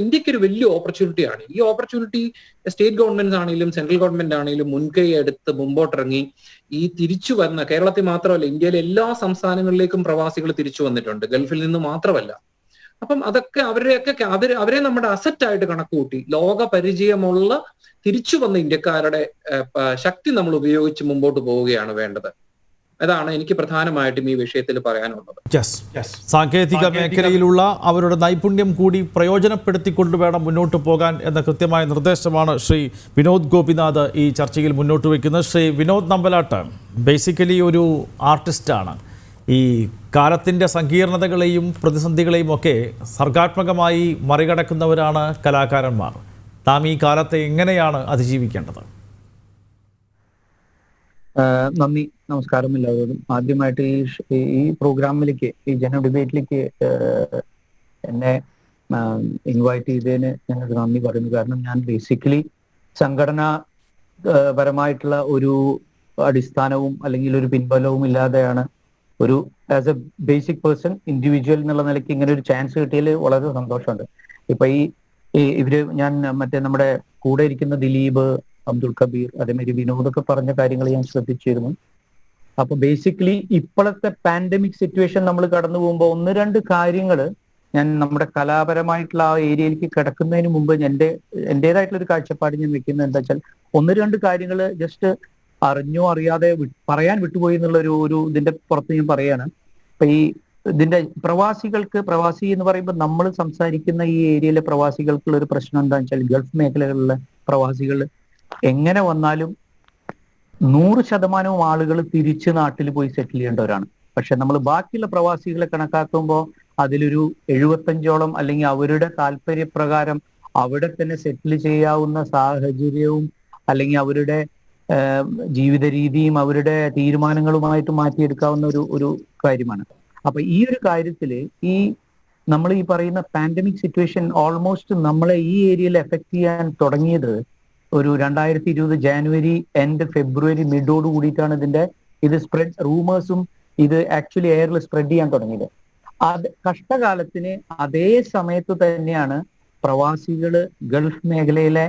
ഇന്ത്യക്ക് ഒരു വലിയ ഓപ്പർച്യൂണിറ്റിയാണ്. ഈ ഓപ്പർച്യൂണിറ്റി സ്റ്റേറ്റ് ഗവൺമെന്റ് ആണെങ്കിലും സെൻട്രൽ ഗവൺമെന്റ് ആണെങ്കിലും മുൻകൈ എടുത്ത് മുമ്പോട്ടിറങ്ങി ഈ തിരിച്ചു വന്ന കേരളത്തിൽ മാത്രമല്ല ഇന്ത്യയിലെ എല്ലാ സംസ്ഥാനങ്ങളിലേക്കും പ്രവാസികൾ തിരിച്ചു വന്നിട്ടുണ്ട്, ഗൾഫിൽ നിന്ന് മാത്രമല്ല. അപ്പം അതൊക്കെ അവരെ നമ്മുടെ അസറ്റ് ആയിട്ട് കണക്കുകൂട്ടി ലോക പരിചയമുള്ള തിരിച്ചു വന്ന ഇന്ത്യക്കാരുടെ ശക്തി നമ്മൾ ഉപയോഗിച്ച് മുമ്പോട്ട് പോവുകയാണ് വേണ്ടത്. അതാണ് എനിക്ക് പ്രധാനമായിട്ടും ഈ വിഷയത്തിൽ പറയാനുള്ളത്. സാങ്കേതിക മേഖലയിലുള്ള അവരുടെ നൈപുണ്യം കൂടി പ്രയോജനപ്പെടുത്തിക്കൊണ്ട് വേണം മുന്നോട്ട് പോകാൻ എന്ന കൃത്യമായ നിർദ്ദേശമാണ് ശ്രീ വിനോദ് ഗോപിനാഥ് ഈ ചർച്ചയിൽ മുന്നോട്ട് വയ്ക്കുന്നത്. ശ്രീ വിനോദ് നമ്പലാട്ട് ബേസിക്കലി ഒരു ആർട്ടിസ്റ്റാണ്. ഈ കാലത്തിൻ്റെ സങ്കീർണതകളെയും പ്രതിസന്ധികളെയും ഒക്കെ സർഗാത്മകമായി മറികടക്കുന്നവരാണ് കലാകാരന്മാർ. താം ഈ കാലത്തെ എങ്ങനെയാണ് അതിജീവിക്കേണ്ടത്? നന്ദി, നമസ്കാരം എല്ലാവരോടും. ആദ്യമായിട്ട് ഈ പ്രോഗ്രാമിലേക്ക്, ഈ ജന ഡിബേറ്റിലേക്ക് എന്നെ ഇൻവൈറ്റ് ചെയ്തതിന് ഞങ്ങൾക്ക് നന്ദി പറയുന്നു. കാരണം ഞാൻ ബേസിക്കലി സംഘടനാ പരമായിട്ടുള്ള ഒരു അടിസ്ഥാനവും അല്ലെങ്കിൽ ഒരു പിൻബലവും ഇല്ലാതെയാണ് ഒരു as A basic person individual എന്നുള്ള നിലയ്ക്ക് ഇങ്ങനെ ഒരു ചാൻസ് കിട്ടിയതിൽ വളരെ സന്തോഷമുണ്ട്. ഇപ്പൊ ഞാൻ നമ്മുടെ കൂടെ ഇരിക്കുന്ന ദിലീപ്, അബ്ദുൾ കബീർ, അതേമാതിരി വിനോദൊക്കെ പറഞ്ഞ കാര്യങ്ങൾ ഞാൻ ശ്രദ്ധിച്ചിരുന്നു. അപ്പൊ ബേസിക്കലി ഇപ്പോഴത്തെ പാൻഡമിക് സിറ്റുവേഷൻ നമ്മൾ കടന്നു പോകുമ്പോൾ 1-2 കാര്യങ്ങൾ ഞാൻ നമ്മുടെ കലാപരമായിട്ടുള്ള ആ ഏരിയയിലേക്ക് കിടക്കുന്നതിന് മുമ്പ് എന്റേതായിട്ടുള്ള ഒരു കാഴ്ചപ്പാട് ഞാൻ വെക്കുന്നത് എന്താ വെച്ചാൽ 1-2 കാര്യങ്ങൾ ജസ്റ്റ് അറിഞ്ഞോ അറിയാതെ പറയാൻ വിട്ടുപോയി എന്നുള്ള ഒരു ഇതിന്റെ പുറത്ത് ഞാൻ പറയാണ്. ഇപ്പൊ ഈ ഇതിന്റെ പ്രവാസി എന്ന് പറയുമ്പോൾ നമ്മൾ സംസാരിക്കുന്ന ഈ ഏരിയയിലെ പ്രവാസികൾക്കുള്ള ഒരു പ്രശ്നം എന്താണെന്ന് വെച്ചാൽ, ഗൾഫ് മേഖലകളിലെ പ്രവാസികൾ എങ്ങനെ വന്നാലും 100% ആളുകൾ തിരിച്ച് നാട്ടിൽ പോയി സെറ്റിൽ ചെയ്യേണ്ടവരാണ്. പക്ഷെ നമ്മൾ ബാക്കിയുള്ള പ്രവാസികളെ കണക്കാക്കുമ്പോൾ അതിലൊരു 75ഓളം അല്ലെങ്കിൽ അവരുടെ താല്പര്യപ്രകാരം അവിടെ തന്നെ സെറ്റിൽ ചെയ്യാവുന്ന സാഹചര്യവും അല്ലെങ്കിൽ അവരുടെ ജീവിത രീതിയും അവരുടെ തീരുമാനങ്ങളുമായിട്ട് മാറ്റിയെടുക്കാവുന്ന ഒരു കാര്യമാണ്. അപ്പൊ ഈ ഒരു കാര്യത്തില് നമ്മൾ ഈ പറയുന്ന പാൻഡമിക് സിറ്റുവേഷൻ ഓൾമോസ്റ്റ് നമ്മളെ ഈ ഏരിയയിൽ എഫക്ട് ചെയ്യാൻ തുടങ്ങിയത് ഒരു 2020 ജാനുവരി എൻഡ് ഫെബ്രുവരി മിഡോട് കൂടിയിട്ടാണ് ഇത് സ്പ്രെഡ് റൂമേഴ്സും ഇത് ആക്ച്വലി എയറിൽ സ്പ്രെഡ് ചെയ്യാൻ തുടങ്ങിയത്. അത് കഷ്ടകാലത്തിന് അതേ സമയത്ത് തന്നെയാണ് പ്രവാസികള് ഗൾഫ് മേഖലയിലെ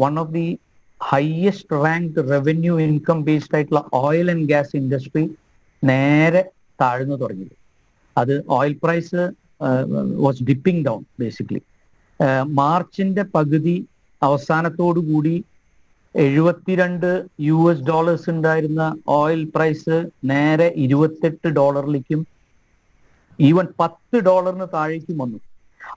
one of the highest ranked revenue income based ആയിട്ടുള്ള ഓയിൽ ആൻഡ് ഗ്യാസ് ഇൻഡസ്ട്രി നേരെ താഴ്ന്നു തുടങ്ങിയത്. അത് oil price was dipping down basically. മാർച്ചിന്റെ പകുതി അവസാനത്തോടു കൂടി $72 ഉണ്ടായിരുന്ന ഓയിൽ പ്രൈസ് നേരെ $28 ഈവൻ $10 താഴേക്കും വന്നു.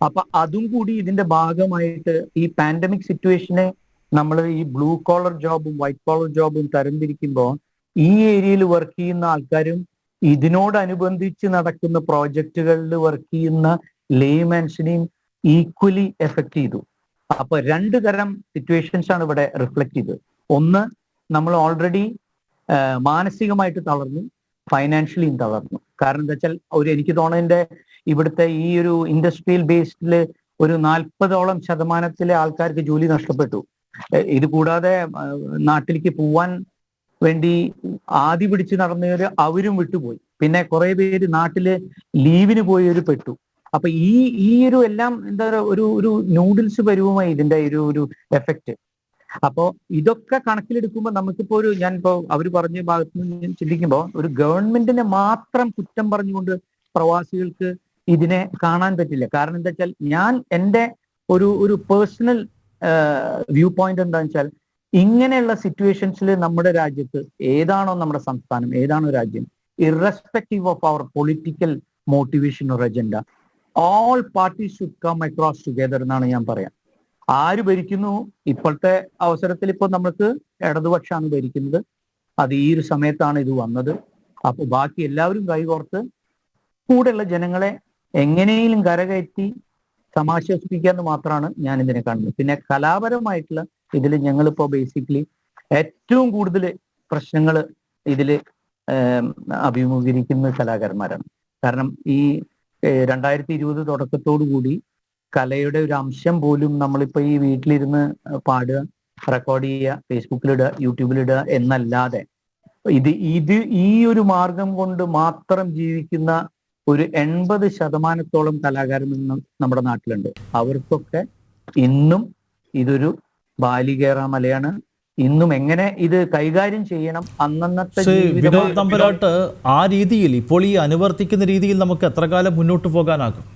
അപ്പൊ അതും കൂടി ഇതിന്റെ ഭാഗമായിട്ട് ഈ പാൻഡമിക് സിറ്റുവേഷനെ നമ്മൾ ഈ ബ്ലൂ കോളർ ജോബും വൈറ്റ് കോളർ ജോബും തരംതിരിക്കുമ്പോൾ ഈ ഏരിയയിൽ വർക്ക് ചെയ്യുന്ന ആൾക്കാരും ഇതിനോടനുബന്ധിച്ച് നടക്കുന്ന പ്രോജക്റ്റുകളിൽ വർക്ക് ചെയ്യുന്ന ലേമാൻസിനെയും ഈക്വലി എഫക്ട് ചെയ്തു. അപ്പൊ 2 തരം സിറ്റുവേഷൻസ് ആണ് ഇവിടെ റിഫ്ലക്ട് ചെയ്തത്. ഒന്ന്, നമ്മൾ ഓൾറെഡി മാനസികമായിട്ട് തളർന്നു, ഫൈനാൻഷ്യലിയും തളർന്നു. കാരണം എന്താ വെച്ചാൽ എനിക്ക് തോന്നുന്നതിന്റെ ഇവിടുത്തെ ഈ ഒരു ഇൻഡസ്ട്രിയൽ ബേസ്ഡിൽ ഒരു 40% ആൾക്കാർക്ക് ജോലി നഷ്ടപ്പെട്ടു. ഇത് കൂടാതെ നാട്ടിലേക്ക് പോവാൻ വേണ്ടി ആദി പിടിച്ച് നടന്നവര് അവരും വിട്ടുപോയി. പിന്നെ കുറെ പേര് നാട്ടില് ലീവിന് പോയവര് പെട്ടു. അപ്പൊ ഈ ഒരു എല്ലാം എന്താ പറയുക, ഒരു നൂഡിൽസ് പരുവമായി ഇതിന്റെ ഒരു എഫക്റ്റ്. അപ്പോ ഇതൊക്കെ കണക്കിലെടുക്കുമ്പോൾ നമുക്കിപ്പോ ഞാനിപ്പോ അവര് പറഞ്ഞ ഭാഗത്ത് നിന്ന് ചിന്തിക്കുമ്പോൾ ഒരു ഗവൺമെന്റിനെ മാത്രം കുറ്റം പറഞ്ഞുകൊണ്ട് പ്രവാസികൾക്ക് ഇതിനെ കാണാൻ പറ്റില്ല. കാരണം എന്താ വെച്ചാൽ എൻ്റെ ഒരു പേഴ്സണൽ വ്യൂ പോയിന്റ് എന്താണെന്ന് വെച്ചാൽ, ഇങ്ങനെയുള്ള സിറ്റുവേഷൻസിൽ നമ്മുടെ രാജ്യത്ത് ഏതാണോ നമ്മുടെ സംസ്ഥാനം, ഏതാണോ രാജ്യം, ഇറസ്പെക്റ്റീവ് ഓഫ് അവർ political motivation or agenda, all parties should come across together എന്നാണ് ഞാൻ പറയാം. ആര് ഭരിക്കുന്നു? ഇപ്പോഴത്തെ അവസരത്തിൽ ഇപ്പോൾ നമുക്ക് ഇടതുപക്ഷമാണ് ഭരിക്കുന്നത്. അത് ഈ ഒരു സമയത്താണ് ഇത് വന്നത്. അപ്പൊ ബാക്കി എല്ലാവരും കൈകോർത്ത് കൂടെയുള്ള ജനങ്ങളെ എങ്ങനെയും കരകയറ്റി സമാശ്വസിപ്പിക്കാന്ന് മാത്രമാണ് ഞാൻ ഇതിനെ കാണുന്നത്. പിന്നെ കലാപരമായിട്ടുള്ള ഇതിൽ ഞങ്ങളിപ്പോ ബേസിക്കലി ഏറ്റവും കൂടുതൽ പ്രശ്നങ്ങൾ ഇതിൽ അഭിമുഖീകരിക്കുന്ന കലാകാരന്മാരാണ്. കാരണം ഈ 2020 തുടക്കത്തോടു കൂടി കലയുടെ ഒരു അംശം പോലും നമ്മളിപ്പോ ഈ വീട്ടിലിരുന്ന് പാടുക, റെക്കോർഡ് ചെയ്യുക, ഫേസ്ബുക്കിലിടുക, യൂട്യൂബിലിടുക എന്നല്ലാതെ ഈ ഒരു മാർഗം കൊണ്ട് മാത്രം ജീവിക്കുന്ന ഒരു 80% കലാകാരന്മാർ നമ്മുടെ നാട്ടിലുണ്ട്. അവർക്കൊക്കെ ഇന്നും ഇതൊരു ബാലികേറ മലയാണ്. ഇന്നും എങ്ങനെ ഇത് കൈകാര്യം ചെയ്യണം അന്നത്തെ വിനോദ് തമ്പുരാട്ട്, ആ രീതിയിൽ ഇപ്പോൾ ഈ അനുവർത്തിക്കുന്ന രീതിയിൽ നമുക്ക് എത്ര കാലം മുന്നോട്ട് പോകാനാകും?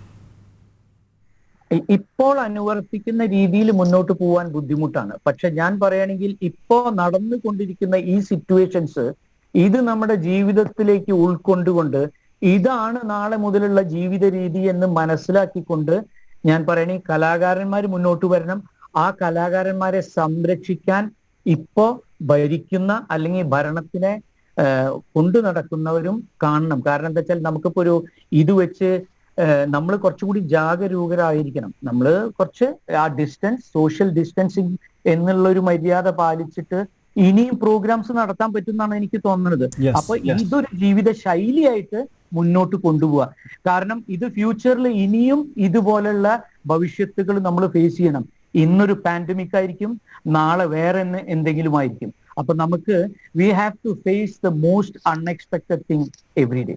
ഇപ്പോൾ അനുവർത്തിക്കുന്ന രീതിയിൽ മുന്നോട്ട് പോകാൻ ബുദ്ധിമുട്ടാണ്. പക്ഷെ ഞാൻ പറയുകയാണെങ്കിൽ ഇപ്പോ നടന്നുകൊണ്ടിരിക്കുന്ന ഈ സിറ്റുവേഷൻസ് ഇത് നമ്മുടെ ജീവിതത്തിലേക്ക് ഉൾക്കൊണ്ടുകൊണ്ട് ഇതാണ് നാളെ മുതലുള്ള ജീവിത രീതി എന്ന് മനസ്സിലാക്കിക്കൊണ്ട് ഞാൻ പറയണേ കലാകാരന്മാർ മുന്നോട്ട് വരണം. ആ കലാകാരന്മാരെ സംരക്ഷിക്കാൻ ഇപ്പോ ഭരിക്കുന്ന അല്ലെങ്കിൽ ഭരണത്തിനെ കൊണ്ടു നടക്കുന്നവരും കാണണം. കാരണം എന്താ വെച്ചാൽ നമുക്കിപ്പോ ഇത് വെച്ച് നമ്മൾ കുറച്ചുകൂടി ജാഗരൂകരായിരിക്കണം. നമ്മൾ കുറച്ച് ആ സോഷ്യൽ ഡിസ്റ്റൻസിങ് എന്നുള്ള ഒരു മര്യാദ പാലിച്ചിട്ട് ഇനിയും പ്രോഗ്രാംസ് നടത്താൻ പറ്റുമെന്നാണ് എനിക്ക് തോന്നുന്നത്. അപ്പൊ ഇതൊരു ജീവിത ശൈലിയായിട്ട് മുന്നോട്ട് കൊണ്ടുപോവുക. കാരണം ഇത് ഫ്യൂച്ചറിൽ ഇനിയും ഇതുപോലുള്ള ഭവിഷ്യത്തുകൾ നമ്മൾ ഫേസ് ചെയ്യണം. ഇന്നൊരു പാൻഡമിക് ആയിരിക്കും, നാളെ വേറെ എന്തെങ്കിലും ആയിരിക്കും. അപ്പൊ നമുക്ക് we have to face the most unexpected thing every day.